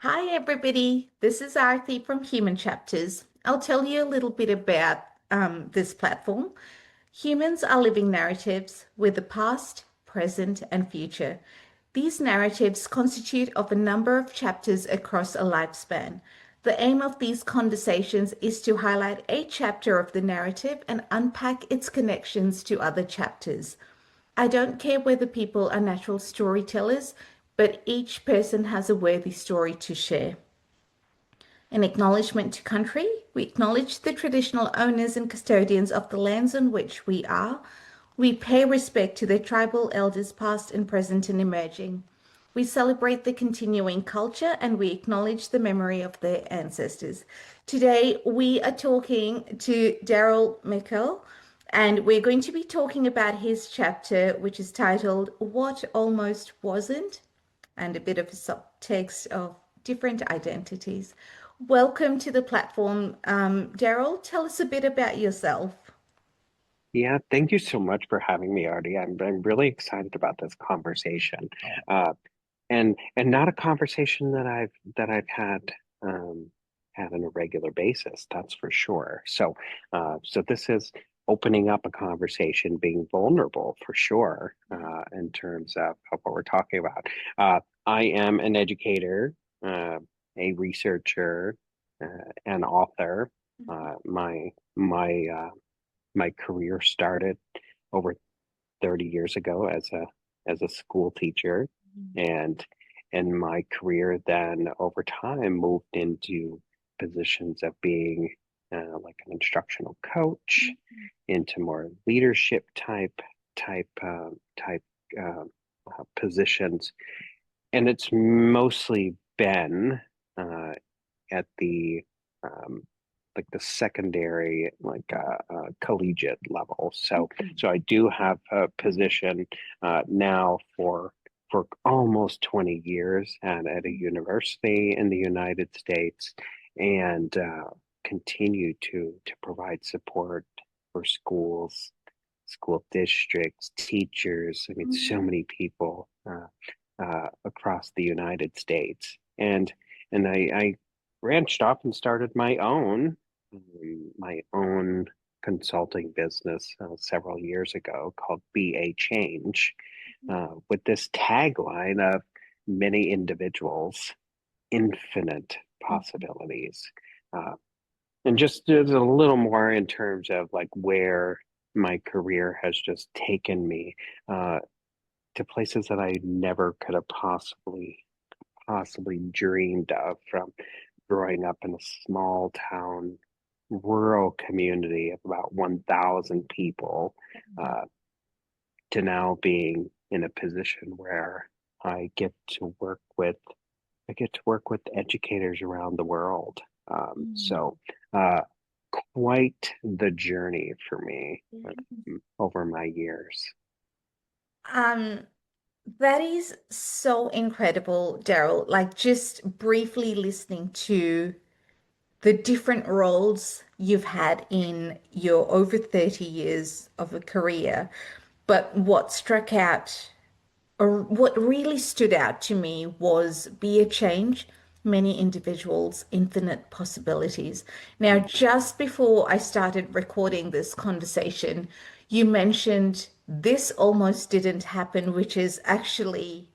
Hi, everybody. This is Arthi from Human Chapters. I'll tell you a little bit about this platform. Humans are living narratives with the past, present, and future. These narratives constitute of a number of chapters across a lifespan. The aim of these conversations is to highlight a chapter of the narrative and unpack its connections to other chapters. I don't care whether people are natural storytellers, but each person has a worthy story to share. In acknowledgement to country, we acknowledge the traditional owners and custodians of the lands on which we are. We pay respect to their tribal elders past and present and emerging. We celebrate the continuing culture and we acknowledge the memory of their ancestors. Today, we are talking to Daryl Michel, and we're going to be talking about his chapter, which is titled What Almost Wasn't, and a bit of a subtext of different identities. Welcome to the platform. Daryl, tell us a bit about yourself. Yeah, thank you so much for having me, Artie. I'm really excited about this conversation, uh, and not a conversation that I've had on a regular basis. That's for sure. So this is opening up a conversation, being vulnerable for sure, in terms of what we're talking about. I am an educator, a researcher, an author. My career started over 30 years ago as a school teacher, and my career then over time moved into positions of being like an instructional coach, into more leadership type uh, positions, and it's mostly been uh, at the um, like the secondary, collegiate level. So I do have a position now for almost 20 years at a university in the United States, and continue to provide support for schools, school districts, teachers. I mean, so many people across the United States, and I branched off and started my own consulting business several years ago called BA Change, with this tagline of many individuals, infinite possibilities. Uh, and just a little more in terms of like where my career has just taken me to places that I never could have possibly dreamed of, from growing up in a small town, rural community of about 1,000 people, uh, to now being in a position where I get to work with I get to work with educators around the world. So uh, quite the journey for me over my years. Um, that is so incredible, Daryl. Like just briefly listening to the different roles you've had in your over 30 years of a career. But what struck out, or what really stood out to me was be a change, many individuals, infinite possibilities. Now, just before I started recording this conversation, you mentioned this almost didn't happen, which is actually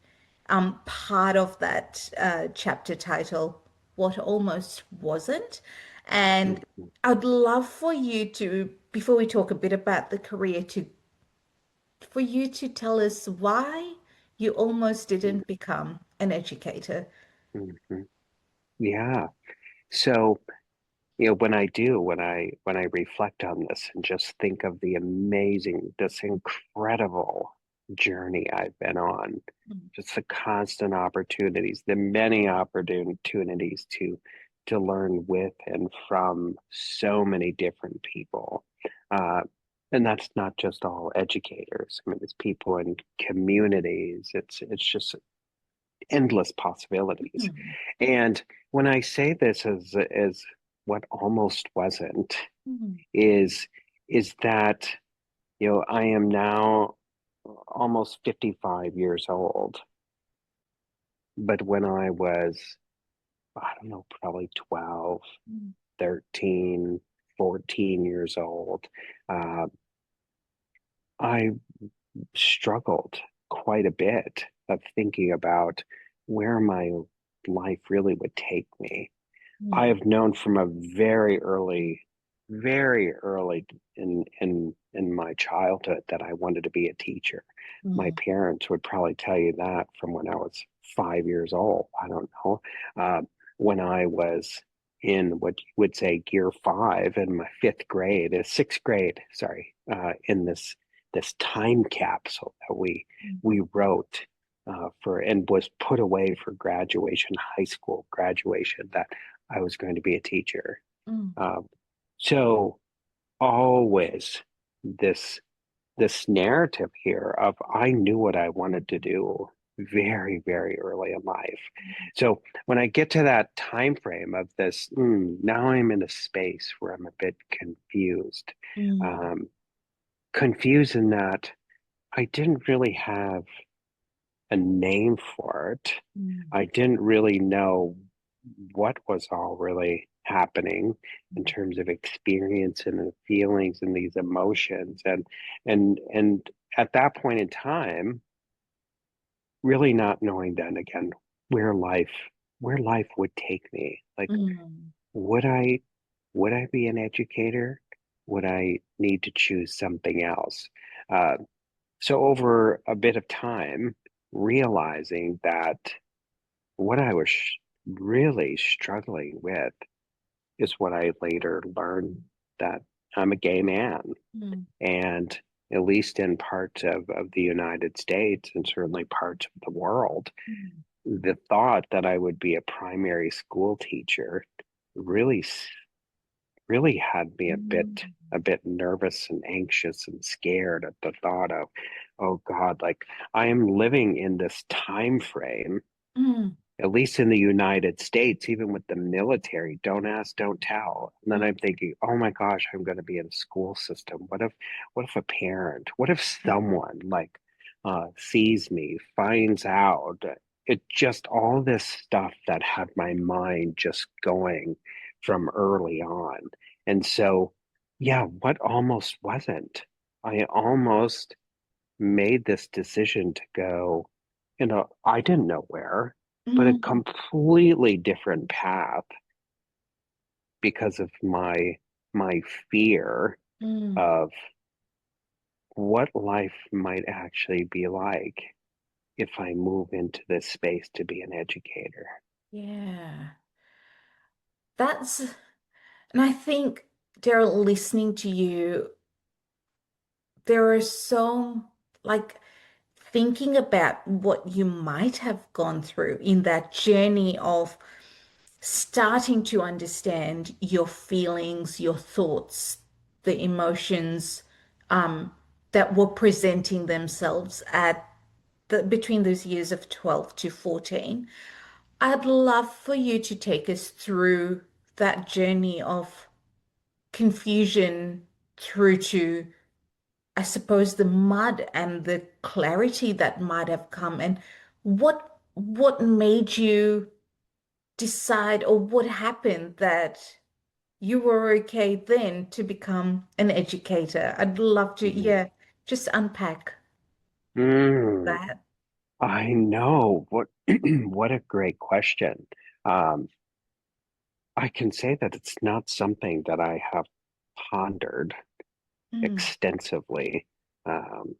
part of that chapter title, What Almost Wasn't. And Mhm. I'd love for you to, before we talk a bit about the career, to for you to tell us why you almost didn't become an educator. Mhm. Yeah. So, when I reflect on this and just think of this incredible journey I've been on, just the constant opportunities, the many opportunities to learn with and from so many different people. Uh, and that's not just all educators. I mean, it's people in communities. It's just endless possibilities. Mhm. And when I say this as what almost wasn't, Mhm. is is that I am now almost 55 years old, but when I was I don't know, probably 12, Mm. 13, 14 years old. Uh, I struggled quite a bit of thinking about where my life really would take me. I Mm. have known from a very early in my childhood that I wanted to be a teacher. My Mm. parents would probably tell you that from when I was 5 years old. I don't know. Uh, when I was in what you would say gear five in my fifth grade, sixth grade, sorry, in this time capsule that we wrote for and was put away for graduation, high school graduation, that I was going to be a teacher. Mm. Um, so always this this narrative here of I knew what I wanted to do very, very early in life. So when I get to that time frame of this, now I'm in a space where I'm a bit confused. Mm. Um, Confused in that I didn't really have a name for it. Mm. I didn't really know what was all really happening in terms of experience and the feelings and these emotions and at that point in time, really not knowing then again where life where life would take me. Like, Mm. would I be an educator? Would I need to choose something else? Uh, so over a bit of time, realizing that what I was really struggling with is what I later learned, that I'm a gay man. Mm. And at least in parts of the United States and certainly parts of the world, Mm. the thought that I would be a primary school teacher really really had me Mm. a bit nervous and anxious and scared at the thought of, oh God, like I am living in this time frame, Mm. at least in the United States, even with the military, don't ask, don't tell. And then I'm thinking, oh my gosh, I'm going to be in a school system. What if a parent, what if someone like sees me, finds out? It just all this stuff that had my mind just going from early on. And so, yeah, what almost wasn't? I almost made this decision to go, I didn't know where, but a Mm. completely different path because of my fear Mm. of what life might actually be like if I move into this space to be an educator. Yeah. That's, and I think, Daryl, listening to you, there are so, like, thinking about what you might have gone through in that journey of starting to understand your feelings, your thoughts, the emotions that were presenting themselves at between those years of 12 to 14. I'd love for you to take us through that journey of confusion through to, I suppose, the mud and the clarity that might have come, and what made you decide, or what happened that you were okay then to become an educator. I'd love to, Mhm. yeah, just unpack Mm, that. I know what what a great question. Um, I can say that it's not something that I have pondered Mm. extensively. Um,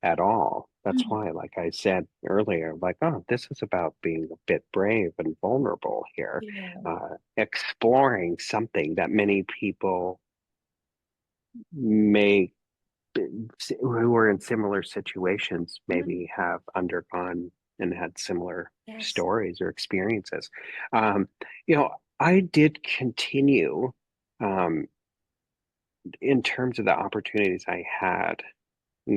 at all. That's Mm. why, like I said earlier, like, oh, this is about being a bit brave and vulnerable here, Yeah. exploring something that many people may, who are in similar situations, Mm. maybe have undergone and had similar Yes. stories or experiences. Um, you know, I did continue um, in terms of the opportunities I had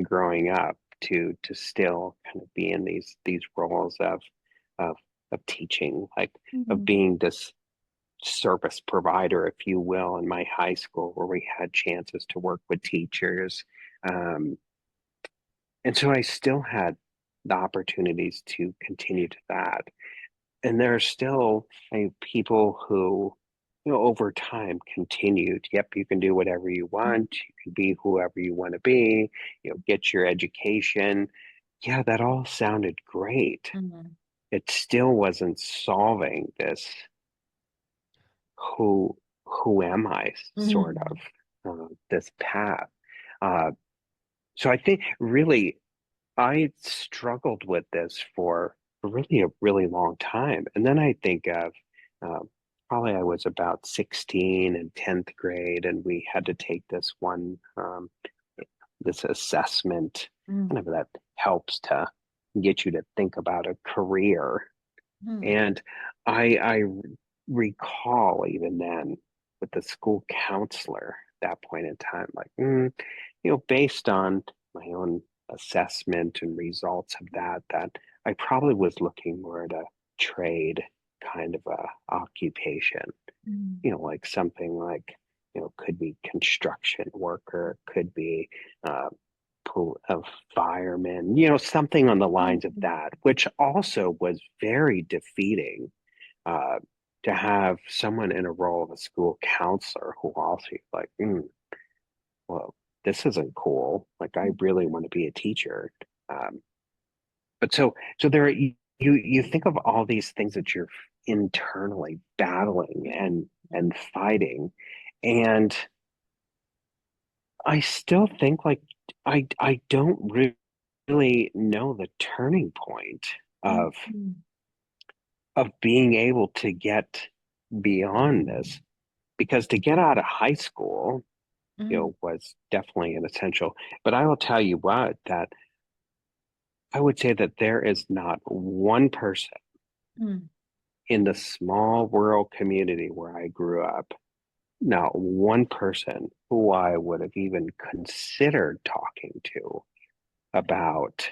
growing up to still kind of be in these roles of of teaching, like of Mm. being this service provider, if you will, in my high school where we had chances to work with teachers. Um, and so I still had the opportunities to continue to that. and there are still people who, over time continued. Yep, you can do whatever you want. You can be whoever you want to be. Get your education. Yeah, that all sounded great. Mm, It still wasn't solving this who who am I sort of mm, this path. Uh, so I think really I struggled with this for really a really long time. And then I think of um, probably I was about 16 in 10th grade, and we had to take this assessment, mm, kind of that helps to get you to think about a career. mm, And I recall even then with the school counselor at that point in time, like, based on my own assessment and results of that I probably was looking more at a trade kind of a occupation, mm, like something like, could be construction worker, could be uh, a fireman, something on the lines of mm, that, which also was very defeating uh, to have someone in a role of a school counselor who also like, well, this isn't cool. Like, I really want to be a teacher. Um, but so there, you think of all these things that you're internally battling and fighting, and I still think like I don't really know the turning point mm, of mm, being able to get beyond this, because to get out of high school, mm, was definitely an essential. But I will tell you what, that I would say that there is not one person mm, in the small rural community where I grew up, not one person who I would have even considered talking to about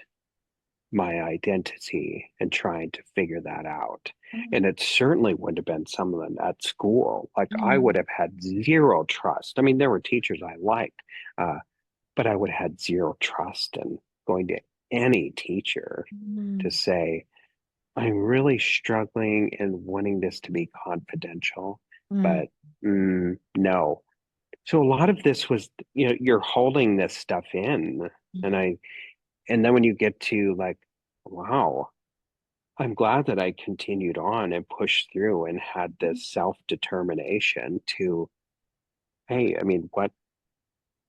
my identity and trying to figure that out. And mm, it certainly would have been someone at school. Like, I would mm, have had zero trust. I mean, there were teachers I liked, uh, but I would have had zero trust in going to any teacher to mm, say, I'm really struggling and wanting this to be confidential, mm, but no. So a lot of this was, you're holding this stuff in. And mm, and then when you get to like, wow, I'm glad that I continued on and pushed through and had this self-determination to, hey, I mean,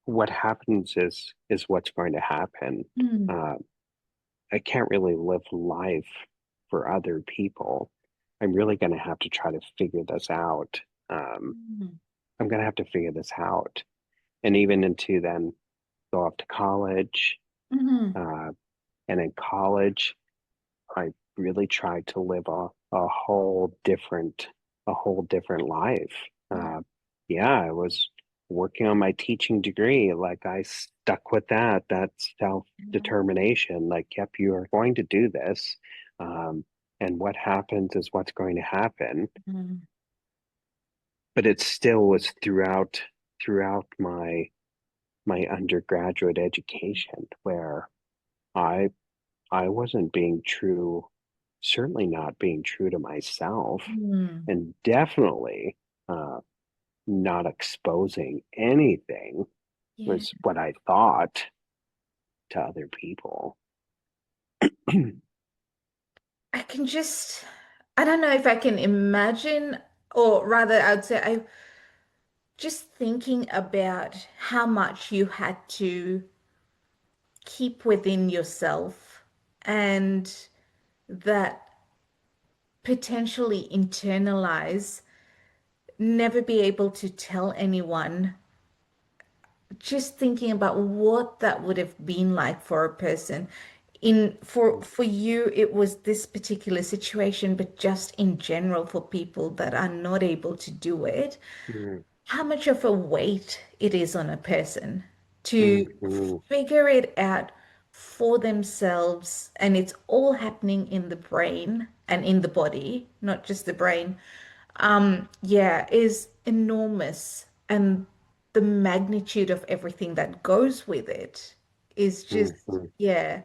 what happens is what's going to happen. mm, Uh, I can't really live life for other people. I'm really going to have to try to figure this out. Um, mm, I'm going to have to figure this out. And even into then go off to college. mm, Uh, and in college, I really tried to live a whole different life. mm, Uh, yeah, I was working on my teaching degree. Like, I stuck with that self-determination. Like, yep, you are going to do this. Um, and what happens is what's going to happen. mm, But it still was throughout my undergraduate education where I I wasn't being true, certainly not being true to myself, mm. and definitely uh, not exposing anything Yeah, was what I thought to other people. I can just, I don't know if I can imagine, or rather, I'd say I just thinking about how much you had to keep within yourself and that potentially internalize, never be able to tell anyone. Just thinking about what that would have been like for a person. In for you, it was this particular situation, but just in general for people that are not able to do it, Mm, how much of a weight it is on a person to mm, mm, figure it out for themselves. And it's all happening in the brain and in the body, not just the brain. Yeah, is enormous. And the magnitude of everything that goes with it is mm, just, mm, yeah,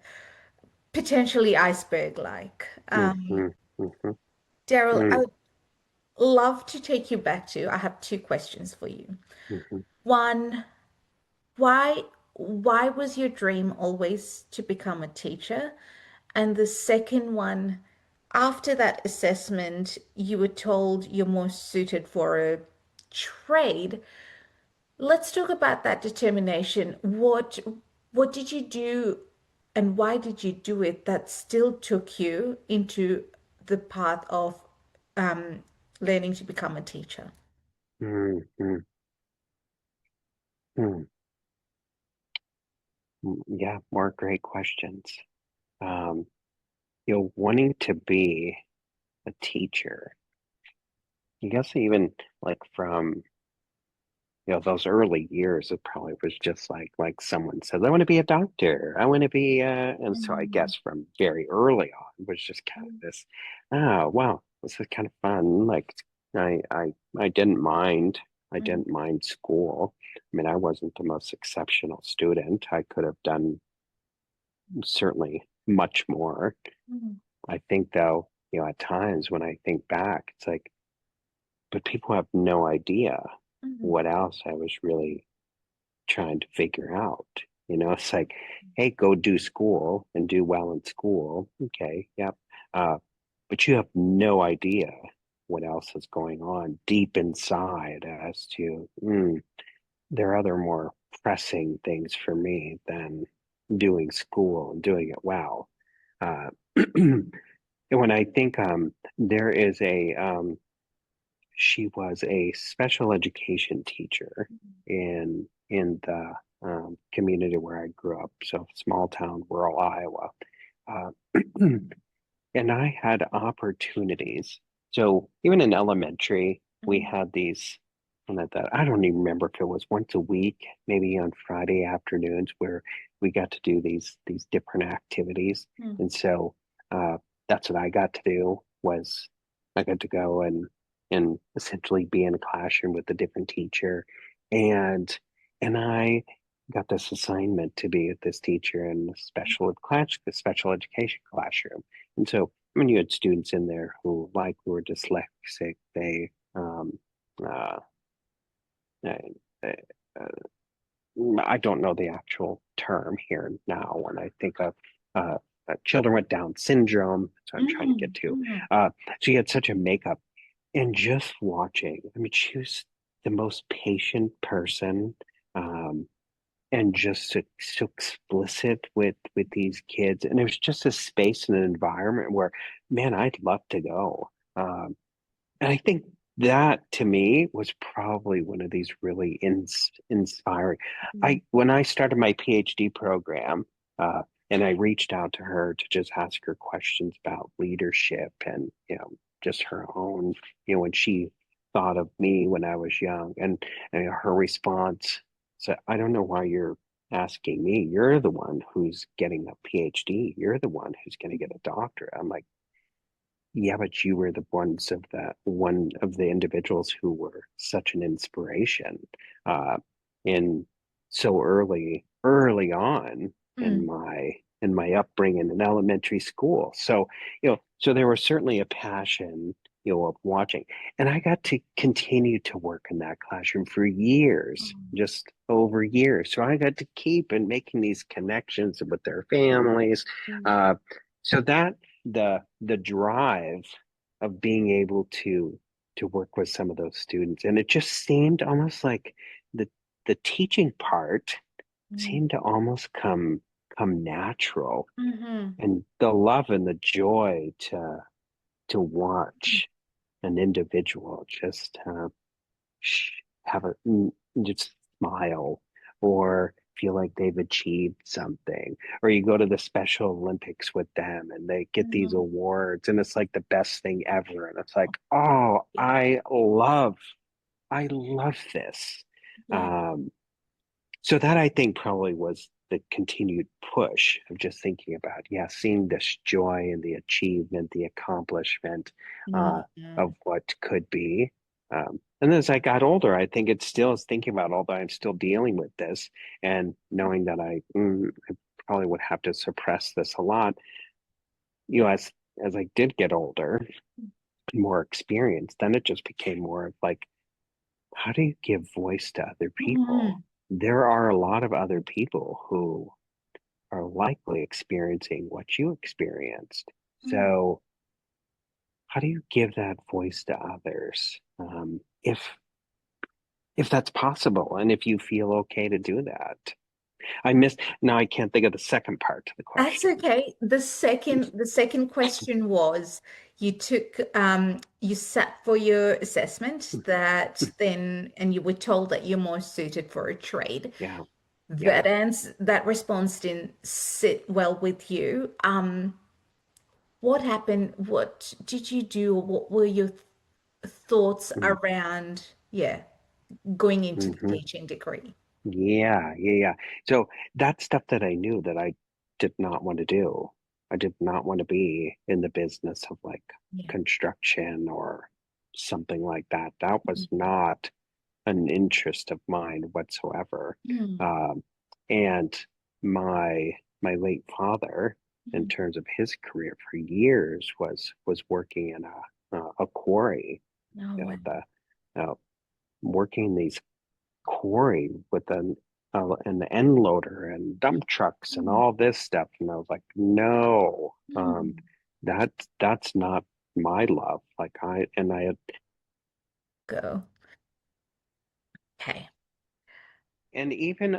potentially iceberg-like. mm, mm, mm, mm. Daryl, I Mm, would love to take you back to, I have two questions for you. mhm, One, why why was your dream always to become a teacher? And the second one, after that assessment, you were told you're more suited for a trade. Let's talk about that determination. What did you do and why did you do it that still took you into the path of um, learning to become a teacher? mm, mm, mm. Yeah, more great questions. Um, wanting to be a teacher, I guess even like from those early years, it probably was just like someone says, I want to be a doctor. I want to be and so I Mm, guess from very early on it was just kind of this, oh wow, this is kind of fun. Like I I I didn't mind. I mm, didn't mind school. I mean, I wasn't the most exceptional student. I could have done certainly much more. mm, I think though, at times when I think back, it's like, but people have no idea mm, what else I was really trying to figure out. It's like, hey, go do school and do well in school. Okay, yep. Uh, but you have no idea what else is going on deep inside as to, there are other more pressing things for me than doing school and doing it well. Uh, and when I think there is she was a special education teacher in the community where I grew up, so small town, rural Iowa. Uh, and I had opportunities. So even in elementary, we mm, had these, and I don't even remember if it was once a week, maybe on Friday afternoons, where we got to do these different activities. mm, And so that's what I got to do was I got to go and essentially be in a classroom with a different teacher, and I got this assignment to be with this teacher in the special education classroom. And so when you had students in there who were dyslexic, they uh, uh, uh, I don't know the actual term here now when I think of uh, children with Down syndrome. So I'm trying to get mm, to. mm, She had such a makeup, and just watching. I mean, she was the most patient person. Um, and just so explicit with these kids, and it was just a space and an environment where, man, I'd love to go. And I think that to me was probably one of these really inspiring. mm, When I started my PhD program, uh, and I reached out to her to just ask her questions about leadership and just her own, when she thought of me when I was young, and her response said, "I don't know why you're asking me. You're the one who's getting a PhD. You're the one who's going to get a doctorate." I'm like, yeah, but you were one of the individuals who were such an inspiration uh, in so early on mm, in my upbringing in elementary school. So there was certainly a passion, of watching, and I got to continue to work in that classroom for years, mm, just over years. So I got to keep and making these connections with their families. mm, Uh, so that the drive of being able to work with some of those students, and it just seemed almost like the the teaching part mm, seemed to almost come natural, mhm, and the love and the joy to watch an individual just have just smile or feel like they've achieved something, or you go to the Special Olympics with them and they get these mhm. awards and it's like the best thing ever, and it's like, oh, I love this. Yeah. um so that I think probably was the continued push of just thinking about, yeah, seeing this joy and the achievement, the accomplishment uh, Yeah. of what could be. And as I got older, I think it still is thinking about, although I'm still dealing with this and knowing that I probably would have to suppress this a lot, as I did get older, more experience, then it just became more of like, how do you give voice to other people? Mm, There are a lot of other people who are likely experiencing what you experienced. mm. So, how do you give that voice to others? If that's possible, and if you feel okay to do that. I missed, now I can't think of the second part to the That's question. okay. The second question was you sat for your assessment that then and you were told that you're more suited for a trade. Yeah, yeah. That response didn't sit well with you. What happened? What did you do? What were your thoughts Mm, around, yeah, going into the mhm. teaching degree? Yeah, yeah, yeah. So that's stuff that I knew that I did not want to do. I did not want to be in the business of like Yeah. construction or something like that. That was Mm, not an interest of mine whatsoever. mm, Um, and my late father, in mm. terms of his career for years, was working in a quarry. No You way. know, working these quarry with an end loader and dump trucks and Mm, all this stuff. And I was like, no, mm. that's not my love. Like I had, Go. Okay. and even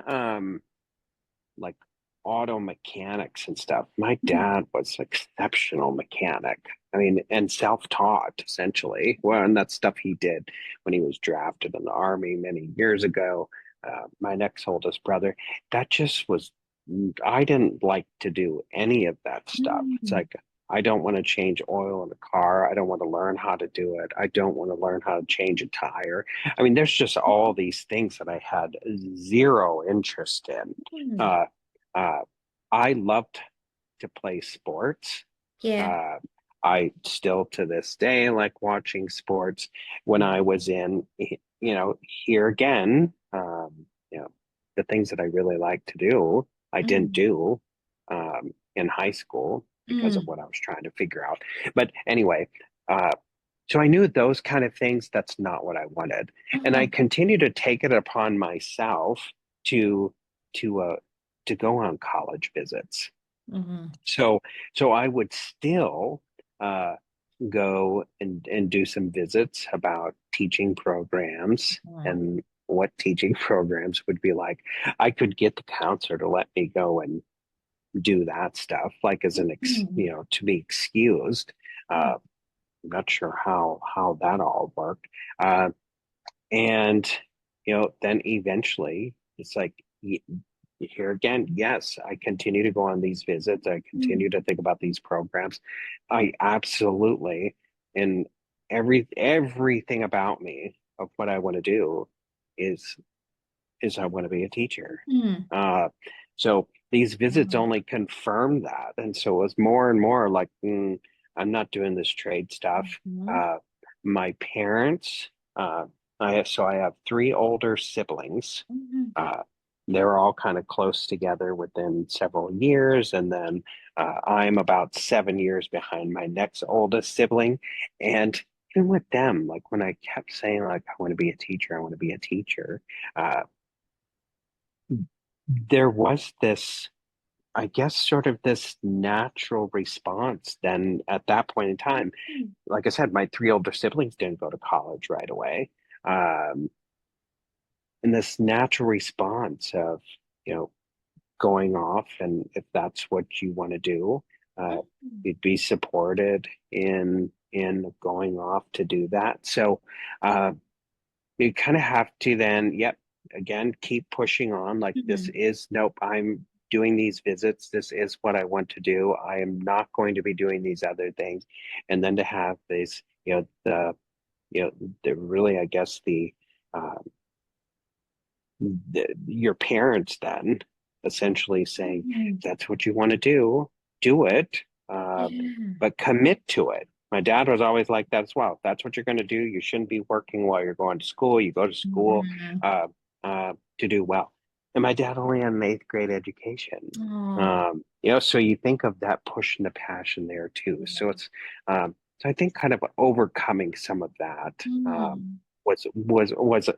like auto mechanics and stuff. My Mm, dad was an exceptional mechanic. I mean, and self-taught essentially. Well, and that's stuff he did when he was drafted in the army many years ago. My next oldest brother, that just was, I didn't like to do any of that stuff. It's mm, like, I don't want to change oil in a car. I don't want to learn how to do it. I don't want to learn how to change a tire. I mean, there's just all these things that I had zero interest in. mm. Uh, uh, I loved to play sports. Yeah. Uh, I still to this day like watching sports. When I was in, here again, the things that I really like to do, I didn't Mm, do in high school because of mm, what I was trying to figure out. But anyway, uh, so I knew those kind of things, that's not what I wanted. And I mhm, continue to take it upon myself to to uh to go on college visits. mhm. So so I would still uh go and do some visits about teaching programs Mhm. and what teaching programs would be like. I could get the counselor to let me go and do that stuff, like as Mhm. to be excused. Mhm. I'm not sure how that all worked. Uh, and then eventually it's like here again, yes, I continue to go on these visits. I continue to think about these programs. I absolutely, and everything about me of what I want to do is I want to be a teacher. Mhm. Uh, so these visits Mhm. only confirm that. And so it was more and more like, I'm not doing this trade stuff. Mhm. Uh, my parents, uh, I have three older siblings. Mhm. Uh, they're all kind of close together within several years. And then I'm about 7 years behind my next oldest sibling. And even with them, like when I kept saying, like, I want to be a teacher, I want to be a teacher, uh, there was this, I guess, sort of this natural response then at that point in time. Mhm. Like I said, my three older siblings didn't go to college right away. Um, and this natural response of, you know, going off, and if that's what you want to do, uh, Mhm. you'd be supported in going off to do that. So uh, you kind of have to then, yep, again, keep pushing on. Like this Mhm. is, nope, I'm doing these visits. This is what I want to do. I am not going to be doing these other things. And then to have this, you know, the really, I guess, uh, your parents then essentially saying, Mhm. that's what you want to do it, uh, Yeah. but commit to it. My dad was always like that as well. If that's what you're going to do, you shouldn't be working while you're going to school. You go to school Mhm. uh, to do well. And my dad only had an eighth grade education. Oh, So you think of that push and the passion there too. So yeah. it's So I think kind of overcoming some of that Mm. was was was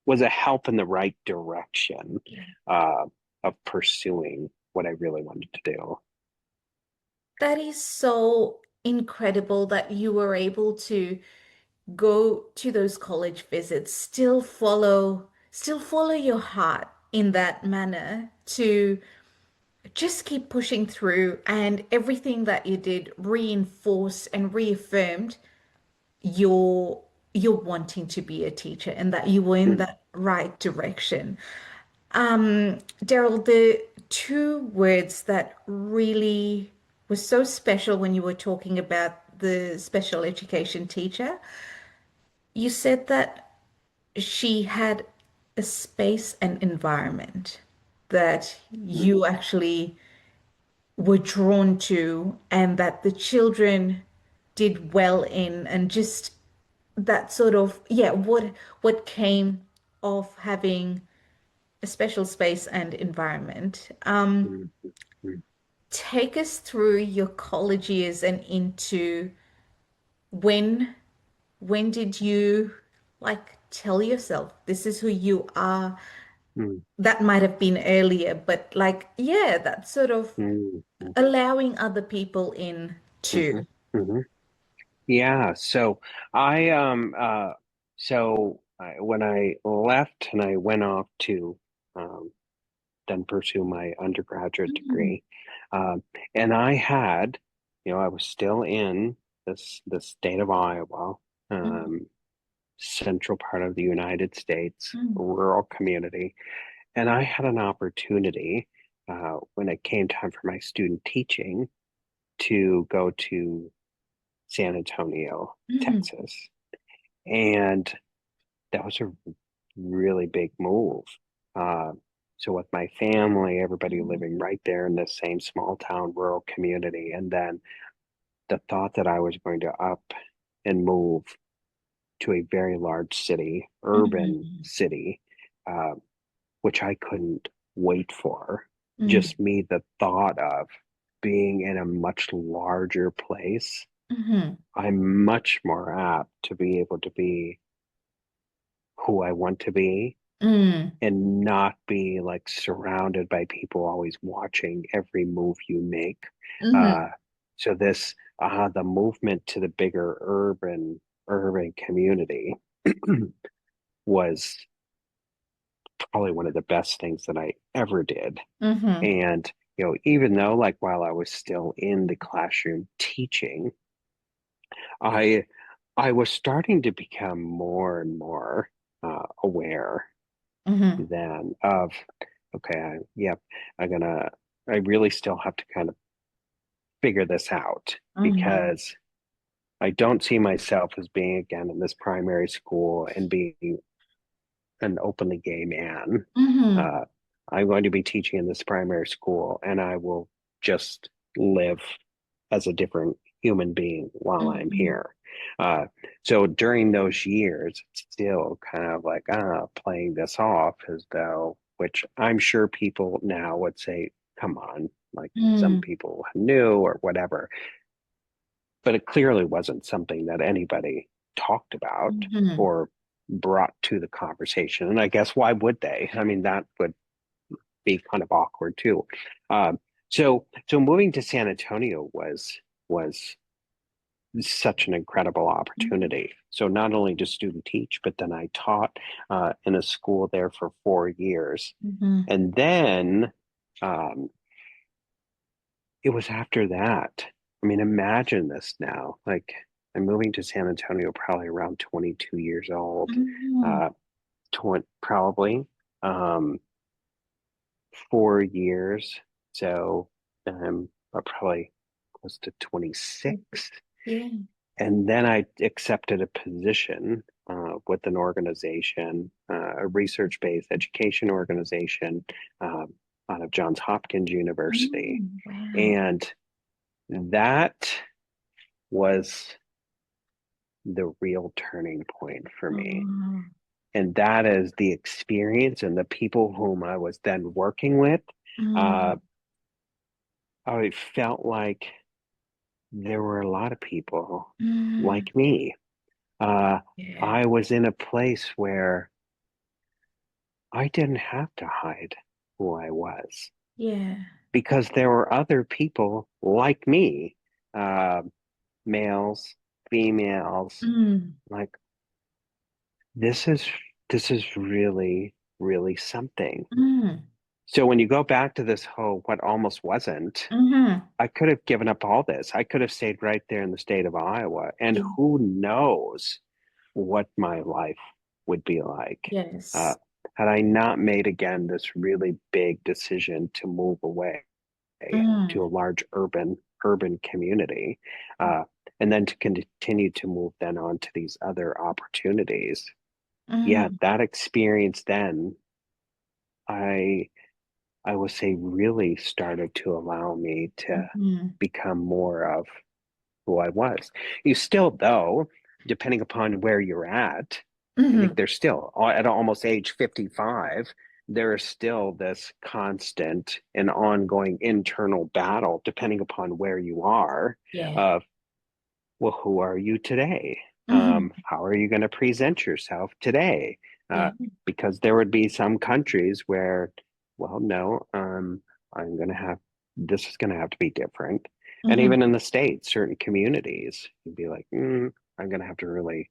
was a help in the right direction Yeah. uh, of pursuing what I really wanted to do. That is so incredible that you were able to go to those college visits, still follow your heart in that manner to just keep pushing through, and everything that you did reinforced and reaffirmed your your wanting to be a teacher and that you were in Mm, that right direction. Daryl, the two words that really were so special when you were talking about the special education teacher, you said that she had a space and environment that mm, you actually were drawn to and that the children did well in, and just that sort of, yeah, what came of having a special space and environment. mm, mm, Take us through your college years and into when when did you like tell yourself this is who you are? mm, That might have been earlier, but like, yeah, that sort of mm, mm, allowing other people in mhm, too. mhm. Yeah, so I when I left and I went off to um, then pursue my undergraduate Mhm, degree, um, and I had, I was still in the state of Iowa, mhm, um, central part of the United States, mhm, rural community, and I had an opportunity when it came time for my student teaching to go to San Antonio, mhm, Texas. And that was a really big move. Uh, so with my family, everybody mhm, living right there in this same small town, rural community, and then the thought that I was going to up and move to a very large city, urban mhm, city, uh, which I couldn't wait for. mhm, Just me, the thought of being in a much larger place, mhm, I'm much more apt to be able to be who I want to be mhm, and not be like surrounded by people always watching every move you make. mhm, Uh, so this the movement to the bigger urban community was probably one of the best things that I ever did. mhm, And even though like while I was still in the classroom teaching, I I was starting to become more and more aware mhm, then of okay, yep, I'm gonna I really still have to kind of figure this out mhm, because I don't see myself as being again in this primary school and being an openly gay man. mhm, Uh, I'm going to be teaching in this primary school and I will just live as a different human being while I'm mhm, here. Uh, so during those years, it's still kind of like playing this off as though, which I'm sure people now would say, come on, like some mhm, people knew or whatever. But it clearly wasn't something that anybody talked about mhm, or brought to the conversation. And I guess why would they? I mean, that would be kind of awkward too. Um, so moving to San Antonio was such an incredible mhm, opportunity. So not only just student teach, but then I taught in a school there for 4 years, mhm, and then um, it was after that. I mean, imagine this now. Like I'm moving to San Antonio probably around 22 years old, mhm, uh, 20, probably. Um, 4 years. So probably close to 26. yeah. And then I accepted a position with an organization, a research-based education organization out of Johns Hopkins University. Mm, wow. And that was the real turning point for me. Oh, And that is the experience and the people whom I was then working with. Uh, mm, I felt like there were a lot of people Mm, like me. Uh, yeah. I was in a place where I didn't have to hide who I was Yeah. because there were other people like me, uh, males, females, Mm, like this is this is really, really something. mm, So when you go back to this whole what almost wasn't, mm-hmm. I could have given up all this. I could have stayed right there in the state of Iowa, and Yeah. who knows what my life would be like uh, Yes. had I not made again this really big decision to move away to a Mm, large urban community, uh, and then to continue to move then on to these other opportunities. Yeah, mm, that experience then, I I would say really started to allow me to mm, become more of who I was. You still, though, depending upon where you're at, I think mm, there's still, at almost age 55, there is still this constant and ongoing internal battle, depending upon where you are, yeah. of, well, who are you today? Mm, How are you going to present yourself today? yeah. Because there would be some countries where, well, no, I'm going to have, this is going to have to be different. And Mm, even in the States, certain communities, you'd be like, I'm going to have to really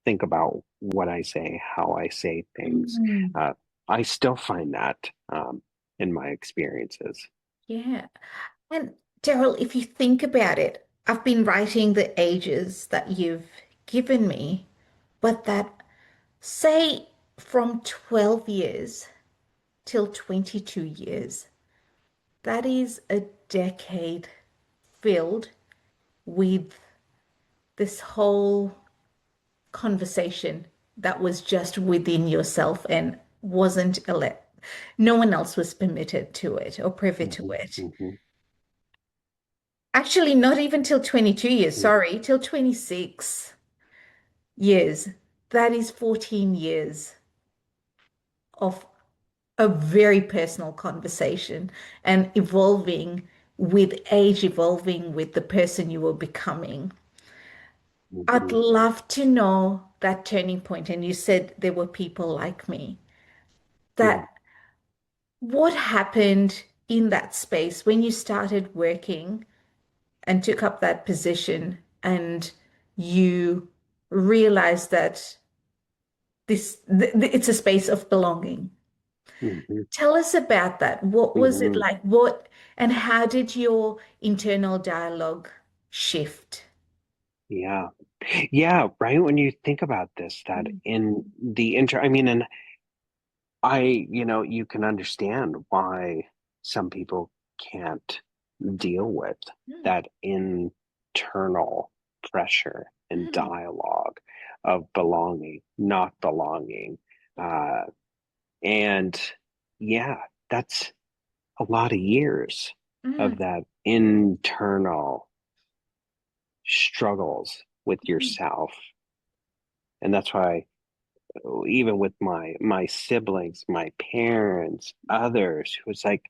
think about what I say, how I say things. mm, Uh, I still find that in my experiences. yeah. And Daryl, if you think about it, I've been writing the ages that you've given me, but that, say, from 12 years till 22 years, that is a decade filled with this whole conversation that was just within yourself and wasn't no one else was permitted to it or privy to Hmm. it. Hmm. Actually, not even till 22 years, sorry, till 26 years. That is 14 years of a very personal conversation and evolving with age, evolving with the person you were becoming. I'd Hmm. love to know that turning point. And you said there were people like me. Hmm. That what happened in that space when you started working and took up that position and you realized that it's a space of belonging. Hmm. Tell us about that. What was it Hmm. like? What and how did your internal dialogue shift? Yeah. Yeah, right. When you think about this, that Mm, in the I mean, and you can understand why some people can't deal with mm, that internal pressure and mm, dialogue of belonging, not belonging. Uh, and yeah, that's a lot of years mm, of that internal struggles with mm, yourself. And that's why even with my siblings, my parents, others, who was like,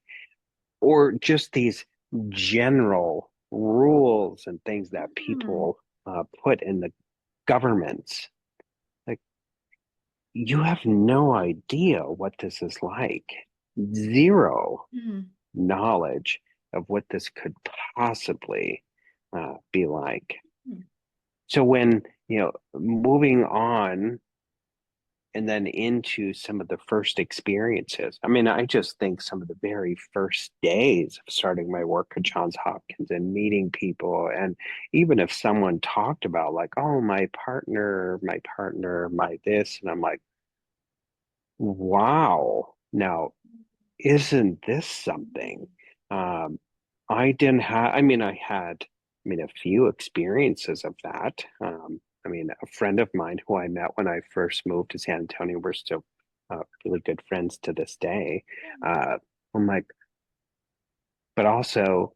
or just these general rules and things that mm, people put in the governments. Like, you have no idea what this is like. Zero mm, knowledge of what this could possibly be like. mm, So when, moving on and then into some of the first experiences. I mean, I just think some of the very first days of starting my work at Johns Hopkins and meeting people, and even if someone talked about like, oh, my partner, my this, and I'm like, wow, now isn't this something? Um, I didn't have, I mean, a few experiences of that. I mean, a friend of mine who I met when I first moved to San Antonio, we're still really good friends to this day. Uh, I'm like, but also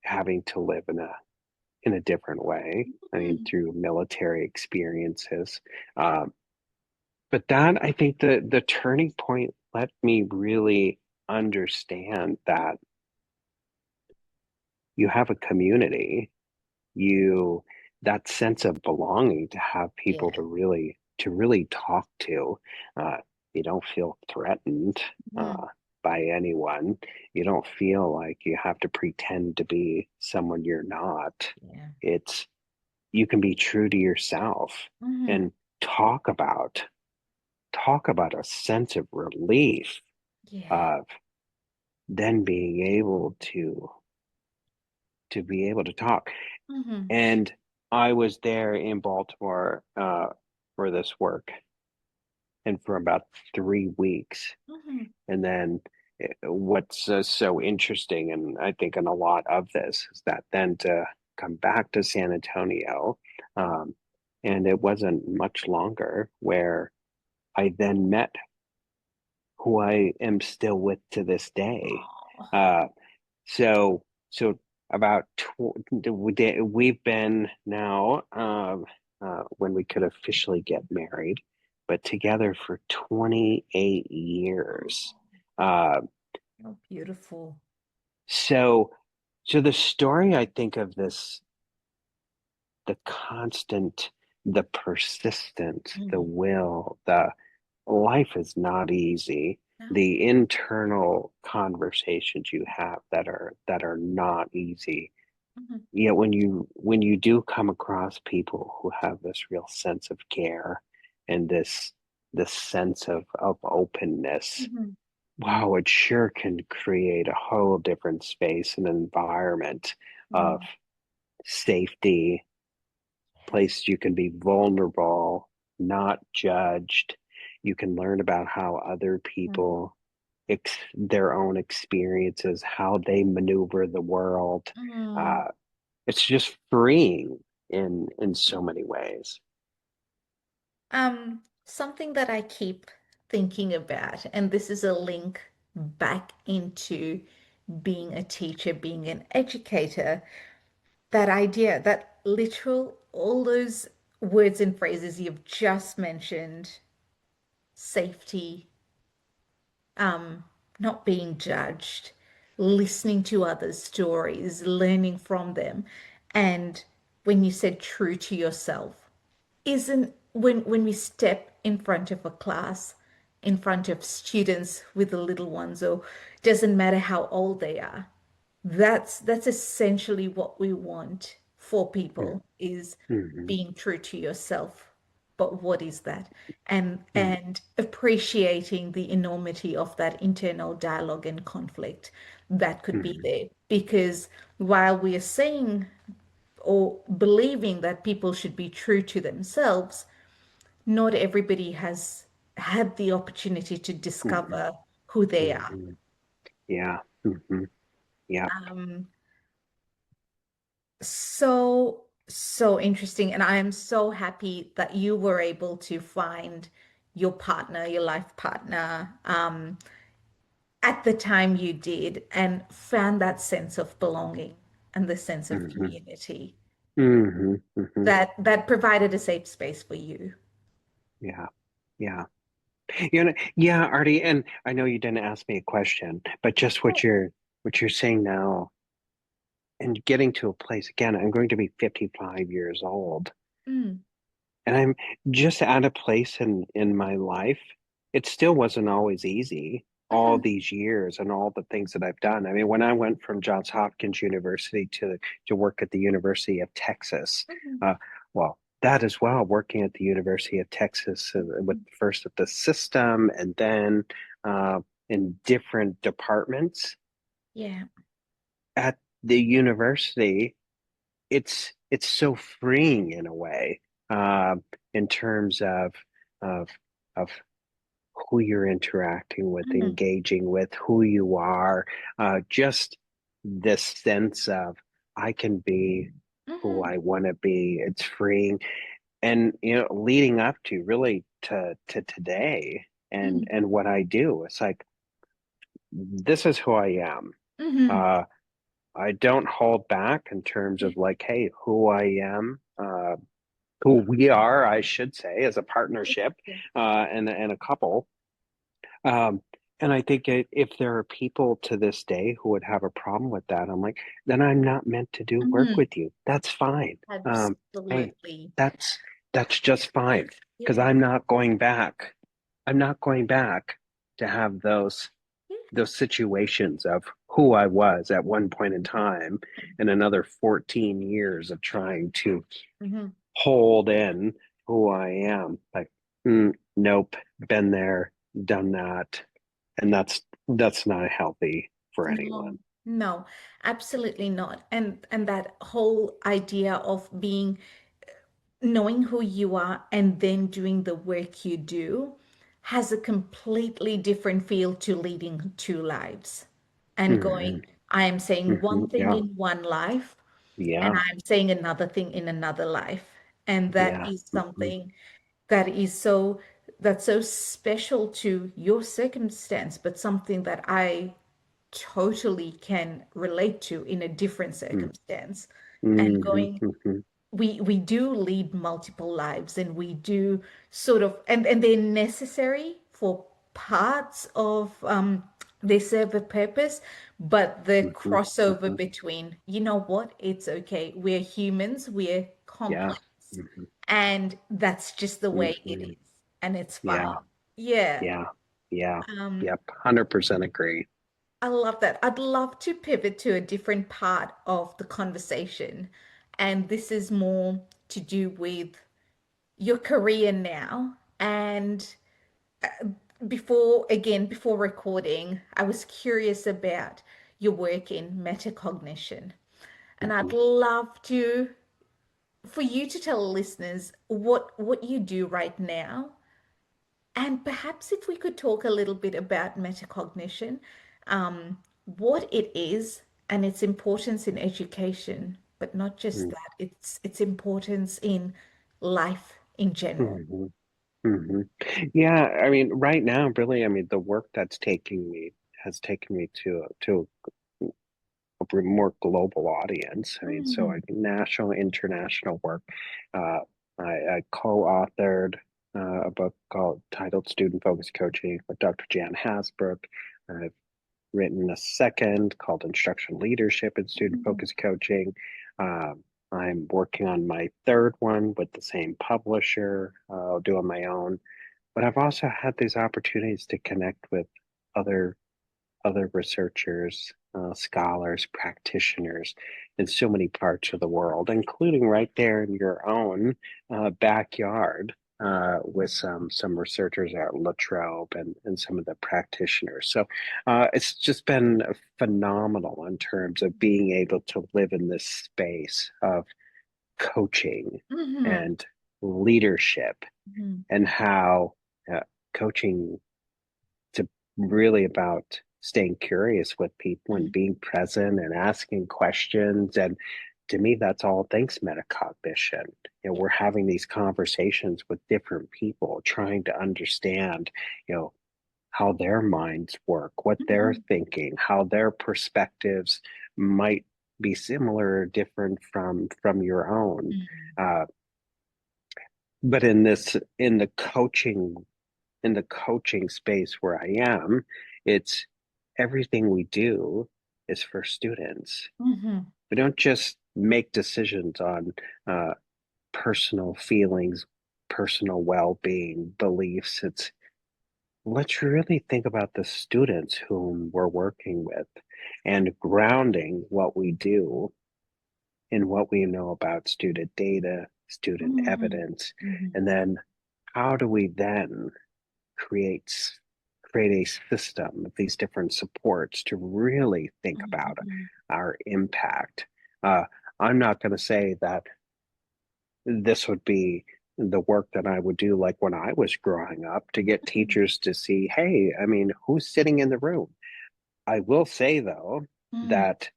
having to live in a different way. I mean, mm, through military experiences. Um, but that I think the turning point let me really understand that you have a community, you that sense of belonging, to have people Yeah. to really talk to. Uh, you don't feel threatened Mhm. by anyone. You don't feel like you have to pretend to be someone you're not. Yeah. It's you can be true to yourself Hmm. and talk about talk about a sense of relief Yeah. of then being able to be able to talk. Hmm. And I was there in Baltimore for this work, and for about 3 weeks. Hmm. And then what's so interesting, and I think in a lot of this, is that then to come back to San Antonio, um, and it wasn't much longer where I then met who I am still with to this day. Oh. Uh, So, so about we've been now when we could officially get married, but together for 28 years. Uh, Oh, beautiful. so, so the story I think of this, the constant, the persistent, the Hmm. will, the life is not easy. No. The internal conversations you have that are not easy. Hmm. Yet when you do come across people who have this real sense of care and this sense of openness, Hmm. wow, it sure can create a whole different space and environment of Hmm. safety, place you can be vulnerable, not judged. You can learn about how other people their own experiences, how they maneuver the world. Hmm. Uh, it's just freeing in so many ways. Something that I keep thinking about, and this is a link back into being a teacher, being an educator, that idea, that literal, all those words and phrases you've just mentioned, safety, um, not being judged, listening to others' stories, learning from them. And when you said true to yourself, isn't when we step in front of a class, in front of students with the little ones, or doesn't matter how old they are, that's essentially what we want for people is Mm-hmm, being true to yourself. But what is that? mm-hmm, And appreciating the enormity of that internal dialogue and conflict that could be mm-hmm, there. Because while we are saying or believing that people should be true to themselves, not everybody has had the opportunity to mm-hmm, discover who they are. mm-hmm. Yeah. Mm-hmm. Yeah. Um, so interesting. And I am so happy that you were able to find your partner, your life partner, at the time you did and found that sense of belonging and the sense of Mm-hmm, community mm-hmm, mm-hmm. that provided a safe space for you. Yeah. Yeah. You know, yeah, Artie, and I know you didn't ask me a question, but just what you're saying now and getting to a place again, I'm going to be 55 years old. Mm, And I'm just at a place in my life. It still wasn't always easy all mhm, these years and all the things that I've done. I mean, when I went from Johns Hopkins University to work at the University of Texas, mhm, uh, well, that as well, working at the University of Texas with mhm. first at the system and then in different departments Yeah. at the university, it's so freeing in a way, uh, in terms of of who you're interacting with, Mhm, engaging with, who you are, just this sense of I can be who mhm, I want to be. It's freeing, and leading up to really to today mhm, and what I do. It's like this is who I am. mhm. Uh, I don't hold back in terms Yeah. of like, hey, who I am, who we are, I should say, as a Yeah. partnership Yeah. and a couple. Um, And I think if there are people to this day who would have a problem with that, I'm like, then I'm not meant to do work Mhm. with you. That's fine. Hey, Absolutely. that's that's just fine because Yeah. I'm not going back. I'm not going back to have Yeah. those situations of who I was at one point in time and another 14 years of trying to Mhm. hold in who I am. Like, nope, been there, done that, and that's not healthy for No, anyone. no, absolutely not. And that whole idea of being knowing who you are and then doing the work you do has a completely different feel to leading two lives and Hmm. going, I am saying Hmm. one thing Yeah, in one life and yeah, I'm saying another thing in another life. And that yeah. is Hmm. something that is that's so special to your circumstance, but something that I totally can relate to in a different circumstance. And Hmm. going, Hmm. we do lead multiple lives and we do sort of and they're necessary for parts of they serve a purpose, but the Hmm. crossover Hmm. between, you know what, it's okay, we're humans, we're Yeah. complex, Hmm. and that's just the way it Hmm. is, and it's Yeah, fine. Yeah. yeah, yeah. um Yep, 100% agree. I love that. I'd love to pivot to a different part of the conversation. And this is more to do with your career now. And before recording, I was curious about your work in metacognition. And I'd Mhm. love to for you to tell listeners what you do right now. And perhaps if we could talk a little bit about metacognition, what it is and its importance in education, but not just that, its importance in life in general. Mm-hmm. Hmm. Yeah, I mean, right now, really, I mean, the work that's taking me has taken me to a more global audience. I mean, so I Mhm. national, international work. Uh, I co-authored a book called titled Student Focused Coaching with Dr. Jan Hasbrook. I've written a second called Instructional Leadership and Student Mhm. Focused Coaching. Um, I'm working on my third one with the same publisher, doing my own. But I've also had these opportunities to connect with other researchers, scholars, practitioners in so many parts of the world, including right there in your own backyard with some researchers at La Trobe and some of the practitioners. So it's just been phenomenal in terms of being able to live in this space of coaching Mhm. and leadership Mhm. and how uh, coaching to really about staying curious with people and being present and asking questions. And to me, that's all thanks metacognition. We're having these conversations with different people, trying to understand, you know, how their minds work, what they're Mhm. thinking, how their perspectives might be similar or different from your own. Mhm. Uh, but in the coaching space where I am, it's everything we do is for students. Mhm. We don't just make decisions on uh, personal feelings, personal well-being, beliefs. It's let's really think about the students whom we're working with and grounding what we do in what we know about student data, student Mhm. evidence, Mhm. and then how do we then creates create a system of these different supports to really think about Mhm. our impact. Uh, I'm not going to say that this would be the work that I would do like when I was growing up to get teachers to see, hey, I mean, who's sitting in the room? I will say though Mhm. that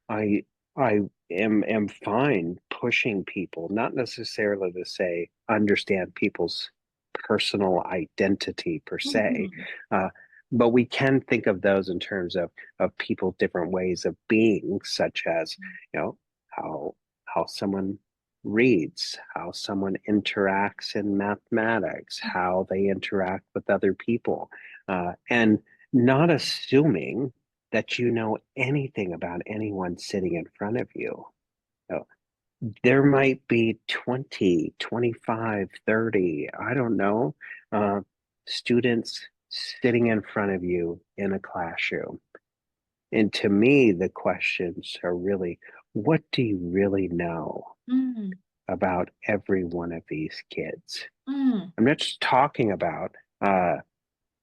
I I am fine pushing people, not necessarily to say understand people's personal identity per se, Mhm. uh, but we can think of those in terms of people's different ways of being, such as how how someone reads, how someone interacts in mathematics, how they interact with other people, and not assuming that you know anything about anyone sitting in front of you. Uh, There might be 20, 25, 30, I don't know, uh, students sitting in front of you in a classroom. And to me, the questions are really, what do you really know Mm, about every one of these kids? mm, I'm not just talking about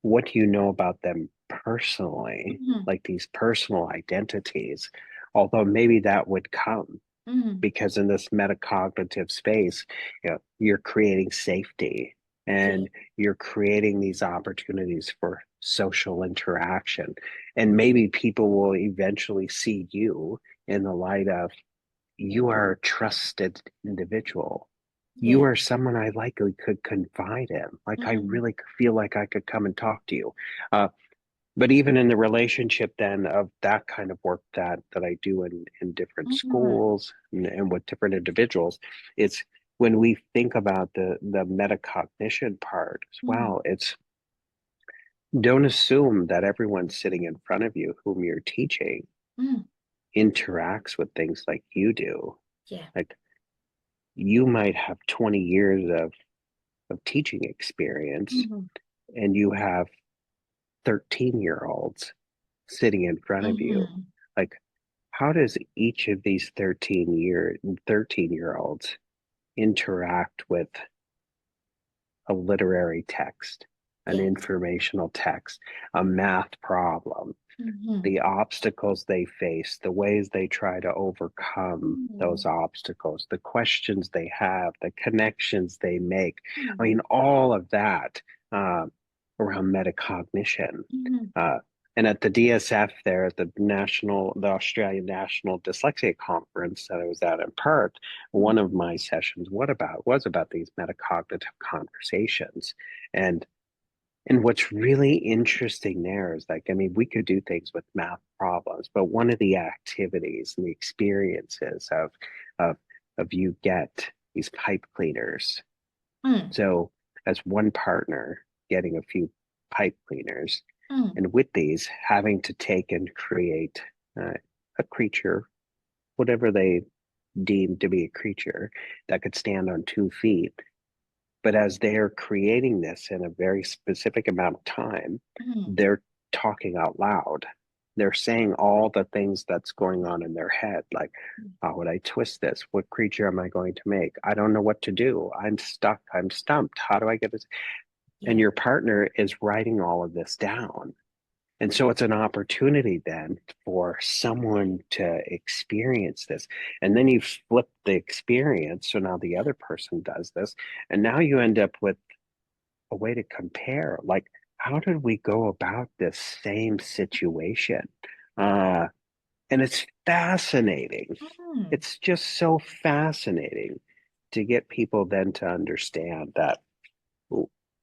what do you know about them personally, mm, like these personal identities, although maybe that would come mm. because in this metacognitive space, you're creating safety Yeah. and you're creating these opportunities for social interaction. And maybe people will eventually see you in the light of you are a trusted individual. You Yeah. are someone I likely could confide in. Like I Mm, really feel like I could come and talk to you. Uh, but even in the relationship then of that kind of work that I do in different mm, schools and with different individuals, it's when we think about the metacognition part as mm, well, it's don't assume that everyone sitting in front of you whom you're teaching mm. interacts with things like you do. Yeah. Like you might have 20 years of teaching experience Mm, and you have 13-year-olds sitting in front of you. mm. Like how does each of these 13-year olds interact with a literary text, an Yes. informational text, a math problem, Mm-hmm. the obstacles they face, the ways they try to overcome those Mm, obstacles, the questions they have, the connections they make. I mm, mean, all of that uh, around metacognition. mm, Uh, and at the DSF there, at the Australian National Dyslexia Conference that I was at in Perth, one of my sessions, was about these metacognitive conversations. And and what's really interesting there is like, I mean, we could do things with math problems, but one of the activities and the experiences of of you get these pipe cleaners. mm, So as one partner getting a few pipe cleaners, mm. and with these having to take and create uh, a creature, whatever they deem to be a creature that could stand on 2 feet. But as they're creating this in a very specific amount of time, Mm, they're talking out loud. They're saying all the things that's going on in their head, like, how would I twist this? What creature am I going to make? I don't know what to do. I'm stuck. I'm stumped. How do I get this? And yeah. your partner is writing all of this down. And so it's an opportunity then for someone to experience this. And then you flip the experience. So now the other person does this. And now you end up with a way to compare. Like, how did we go about this same situation? Uh, and it's fascinating. Mm, It's just so fascinating to get people then to understand that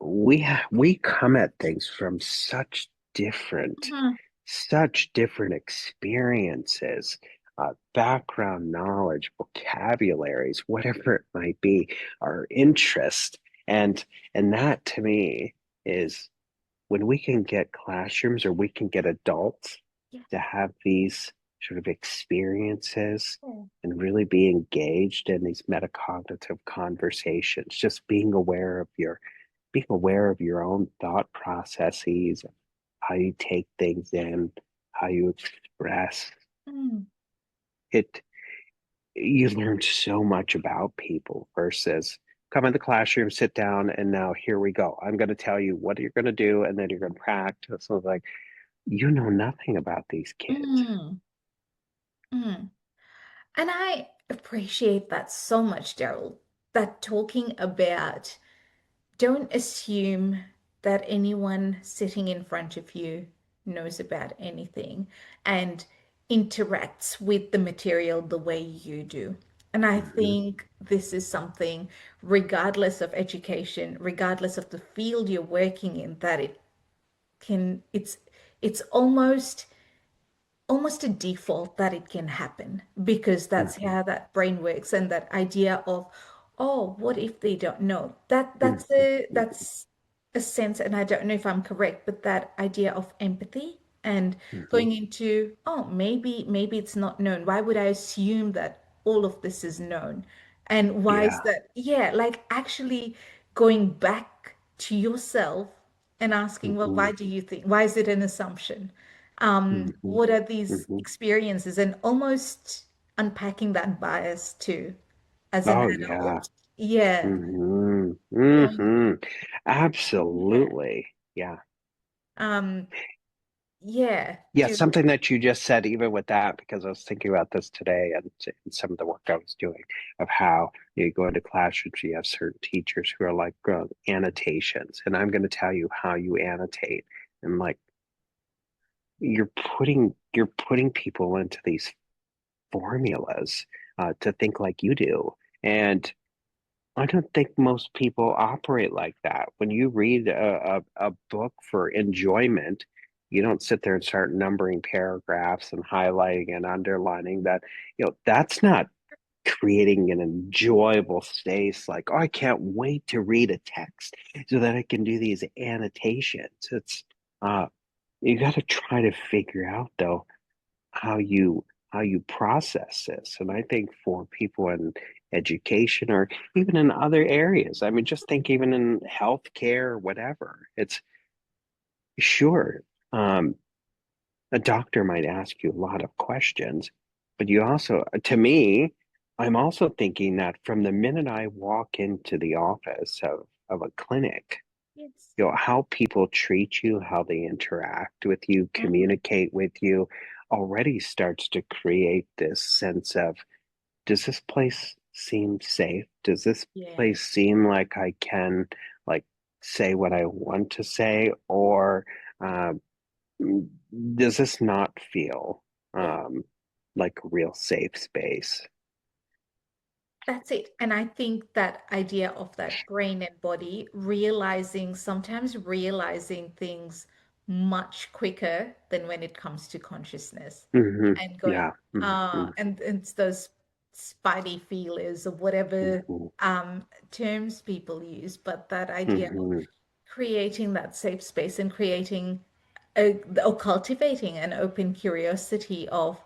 we come at things from different mm, such different experiences, background knowledge, vocabularies, whatever it might be, our interest, and that to me is when we can get classrooms or we can get adults yeah. to have these sort of experiences Yeah. and really be engaged in these metacognitive conversations, just being aware of your own thought processes, how you take things in, how you express Mm, it. You learn so much about people versus come in the classroom, sit down, and now here we go. I'm going to tell you what you're going to do, and then you're going to practice. So, like, you know nothing about these kids. mm, mm. And I appreciate that so much, Daryl, that talking about don't assume that anyone sitting in front of you knows about anything and interacts with the material the way you do. And I Mhm. think this is something, regardless of education, regardless of the field you're working in, that it's almost a default that it can happen because that's Mhm. how that brain works, and that idea of, oh, what if they don't know? That Mhm. that's a Mhm. a sense, and I don't know if I'm correct, but that idea of empathy and Hmm. going into, oh, maybe it's not known. Why would I assume that all of this is known? And why is Yeah. that? Yeah, like actually going back to yourself and asking, well, Hmm. why do you think? Why is it an assumption? Hmm. What are these Hmm. experiences? And almost unpacking that bias too as an Oh, yeah. adult. Yeah, Hmm. going, Hmm. yeah. Absolutely. Yeah. Um, Yeah, Yeah, do something that you just said, even with that, because I was thinking about this today and in some of the work I was doing of how you go into classrooms, you have certain teachers who are like annotations, and I'm going to tell you how you annotate. And like you're putting people into these formulas to think like you do. And I don't think most people operate like that. When you read a book for enjoyment, you don't sit there and start numbering paragraphs and highlighting and underlining that. That's not creating an enjoyable space like, oh, I can't wait to read a text so that I can do these annotations. Uh, you got to try to figure out though how you process this. And I think for people in education or even in other areas, I mean, just think even in healthcare or whatever, it's sure, um, a doctor might ask you a lot of questions, but you also, to me, I'm also thinking that from the minute I walk into the office of a clinic, yes. how people treat you, how they interact with you, Mhm. communicate with you, already starts to create this sense of, does this place seem safe? Does this Yeah, place seem like I can like say what I want to say, or uh, does this not feel yeah. um, like a real safe space? That's it. And I think that idea of that brain and body realizing, sometimes realizing things much quicker than when it comes to consciousness Hmm. and going, Yeah. Hmm. and it's those spidey feelers or whatever Hmm. terms people use, but that idea of Hmm. creating that safe space and creating or cultivating an open curiosity of,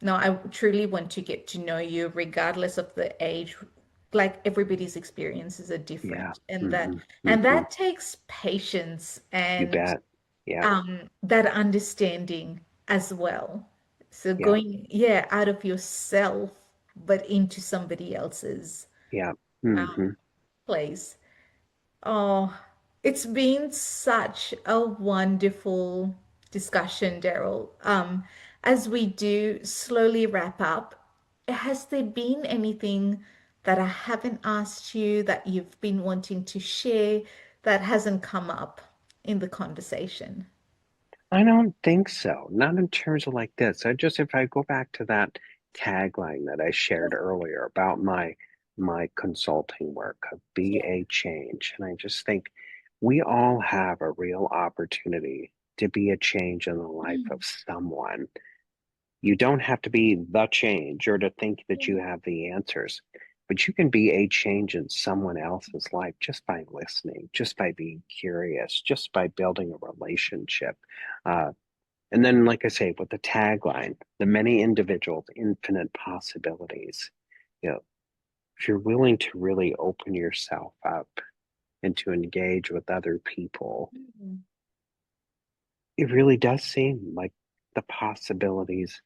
no, I truly want to get to know you regardless of the age. Like everybody's experiences are Yeah. different, and that Hmm. and Hmm. that takes patience You and bet. Yeah. that understanding as well. So Yeah. going, yeah, out of yourself, but into somebody else's Yeah. um, Hmm. place. Oh, it's been such a wonderful discussion, Daryl. As we do slowly wrap up, has there been anything that I haven't asked you that you've been wanting to share that hasn't come up in the conversation? I don't think so. Not in terms of like this. If I go back to that tagline that I shared earlier about my consulting work of be Yeah. a change. And I just think we all have a real opportunity to be a change in the life Mm, of someone. You don't have to be the change or to think that yeah. you have the answers, but you can be a change in someone else's life just by listening, just by being curious, just by building a relationship. Uh, and then, like I say, with the tagline, the many individuals, infinite possibilities. You know, if you're willing to really open yourself up and to engage with other people, Mm, it really does seem like the possibilities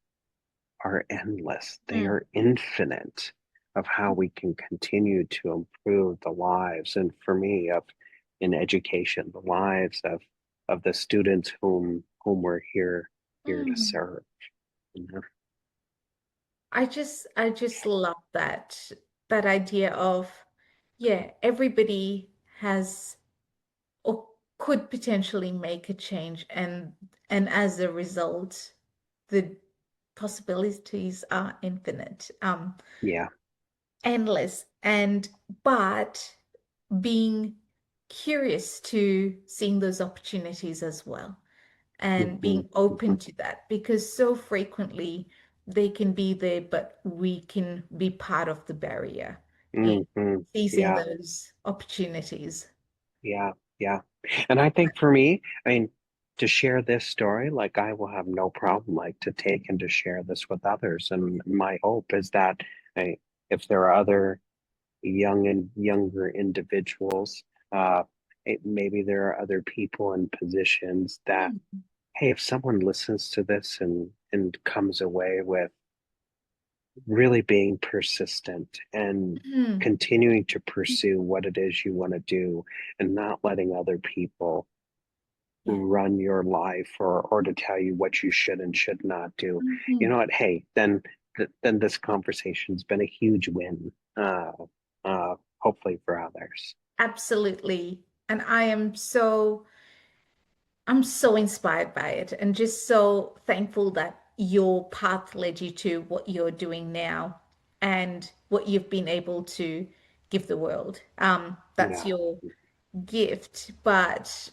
are endless. They mm, are infinite of how we can continue to improve the lives, and for me, of in education, the lives of the students whom we're here to mm. serve. You know? I just love that idea of, yeah, everybody has or could potentially make a change, and as a result the possibilities are infinite, Yeah. endless, and but being curious to seeing those opportunities as well and Hmm. being open to that, because so frequently they can be there but we can be part of the barrier in Hmm. seizing Yeah. those opportunities. Yeah. Yeah. And I think for me, I mean, to share this story, like I will have no problem like to take and to share this with others. And my hope is that I, if there are other young and younger individuals, maybe there are other people in positions that, Mm, hey, if someone listens to this and comes away with really being persistent and mm, continuing to pursue what it is you want to do and not letting other people yeah. run your life or to tell you what you should and should not do, you Mhm. know what, hey, then this conversation's been a huge win, hopefully for others. Absolutely. And I'm so inspired by it and just so thankful that your path led you to what you're doing now and what you've been able to give the world. That's Yeah. your gift. But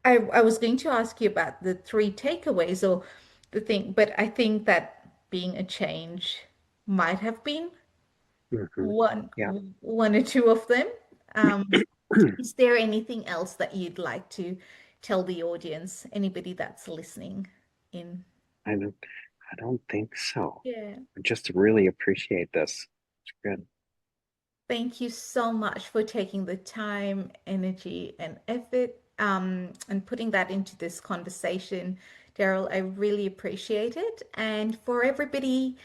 I was going to ask you about the three takeaways or the thing, but I think that being a change might have been Hmm. one Yeah. one or two of them. Is there anything else that you'd like to tell the audience, anybody that's listening in? I don't think so. Yeah. I just really appreciate this. It's good. Thank you so much for taking the time, energy, and effort and putting that into this conversation, Daryl. I really appreciate it. And for everybody,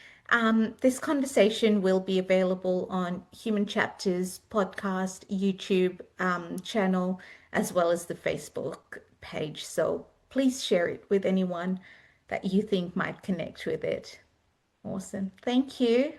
this conversation will be available on Human Chapters podcast, YouTube channel, as well as the Facebook page. So please share it with anyone that you think might connect with it. Awesome. Thank you.